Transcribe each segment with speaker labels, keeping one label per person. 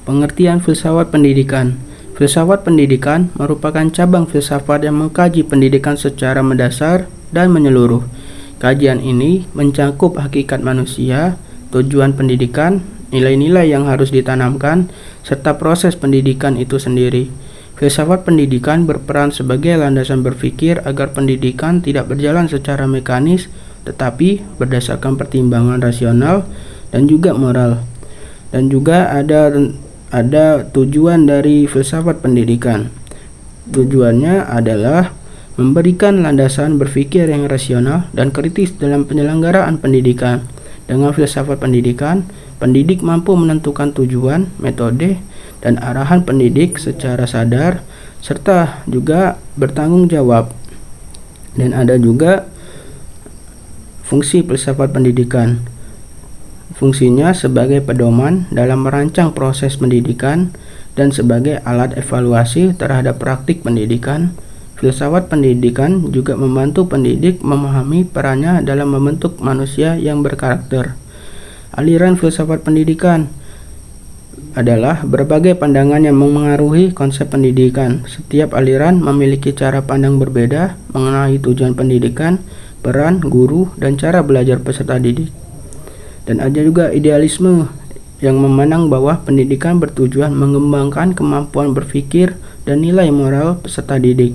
Speaker 1: Pengertian filsafat pendidikan. Filsafat pendidikan merupakan cabang filsafat yang mengkaji pendidikan secara mendasar dan menyeluruh. Kajian ini mencakup hakikat manusia, tujuan pendidikan, nilai-nilai yang harus ditanamkan, serta proses pendidikan itu sendiri. Filsafat pendidikan berperan sebagai landasan berpikir agar pendidikan tidak berjalan secara mekanis, tetapi berdasarkan pertimbangan rasional dan juga moral. Dan juga ada tujuan dari filsafat pendidikan. Tujuannya adalah memberikan landasan berpikir yang rasional dan kritis dalam penyelenggaraan pendidikan. Dengan filsafat pendidikan, pendidik mampu menentukan tujuan, metode, dan arahan pendidik secara sadar, serta juga bertanggung jawab. Dan ada juga fungsi filsafat pendidikan. Fungsinya sebagai pedoman dalam merancang proses pendidikan dan sebagai alat evaluasi terhadap praktik pendidikan. Filsafat pendidikan juga membantu pendidik memahami perannya dalam membentuk manusia yang berkarakter. Aliran filsafat pendidikan adalah berbagai pandangan yang memengaruhi konsep pendidikan. Setiap aliran memiliki cara pandang berbeda mengenai tujuan pendidikan, peran guru, dan cara belajar peserta didik. Dan ada juga idealisme yang memandang bahwa pendidikan bertujuan mengembangkan kemampuan berpikir dan nilai moral peserta didik.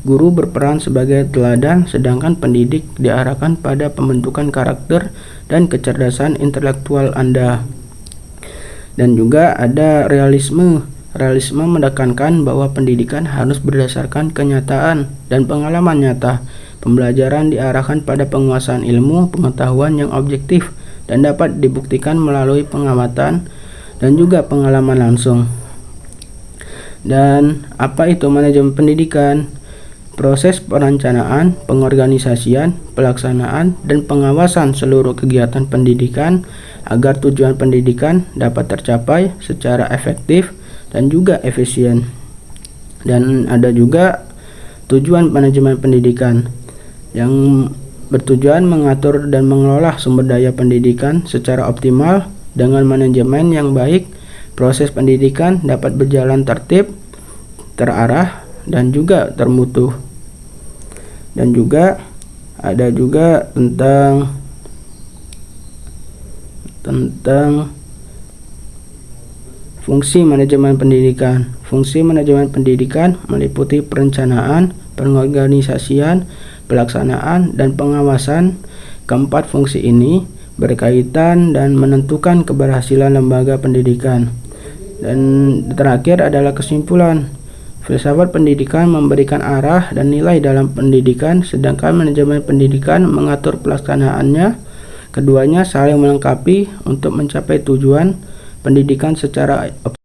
Speaker 1: Guru berperan sebagai teladan, sedangkan pendidik diarahkan pada pembentukan karakter dan kecerdasan intelektual Anda. Dan juga ada realisme. Realisme menekankan bahwa pendidikan harus berdasarkan kenyataan dan pengalaman nyata. Pembelajaran diarahkan pada penguasaan ilmu, pengetahuan yang objektif, dan dapat dibuktikan melalui pengamatan dan juga pengalaman langsung. Dan apa itu manajemen pendidikan? Proses perencanaan, pengorganisasian, pelaksanaan, dan pengawasan seluruh kegiatan pendidikan agar tujuan pendidikan dapat tercapai secara efektif dan juga efisien. Dan ada juga tujuan manajemen pendidikan yang bertujuan mengatur dan mengelola sumber daya pendidikan secara optimal. Dengan manajemen yang baik, proses pendidikan dapat berjalan tertib, terarah, dan juga termutu. Dan juga ada juga tentang fungsi manajemen pendidikan. Fungsi manajemen pendidikan meliputi perencanaan, pengorganisasian, pelaksanaan, dan pengawasan. Keempat fungsi ini berkaitan dan menentukan keberhasilan lembaga pendidikan. Dan terakhir adalah kesimpulan. Filsafat pendidikan memberikan arah dan nilai dalam pendidikan, sedangkan manajemen pendidikan mengatur pelaksanaannya. Keduanya saling melengkapi untuk mencapai tujuan pendidikan secara